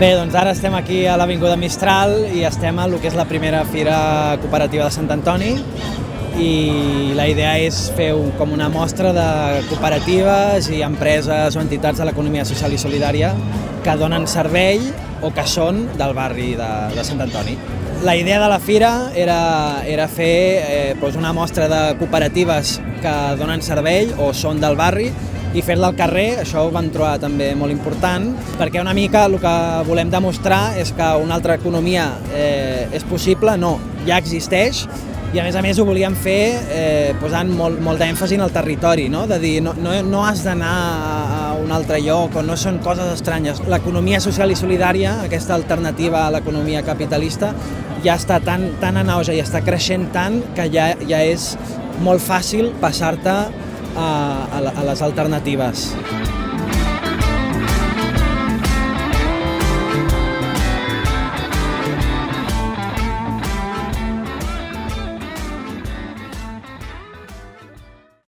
Bé, doncs ara estem aquí a l'Avinguda Mistral i estem a lo que és la primera fira cooperativa de Sant Antoni i la idea és fer com una mostra de cooperatives i empreses o entitats de l'economia social i solidària que donen servei o que són del barri de Sant Antoni. La idea de la fira era fer una mostra de cooperatives que donen servei o són del barri i fer-la al carrer, això ho vam trobar també molt important, perquè una mica el que volem demostrar és que una altra economia és possible, no, ja existeix, i a més ho volíem fer posant molt d'èmfasi en el territori, no? De dir, no has d'anar a un altre lloc o no són coses estranyes. L'economia social i solidària, aquesta alternativa a l'economia capitalista, ja està tan en auge i està creixent tant que ja és molt fàcil passar-te a les alternatives.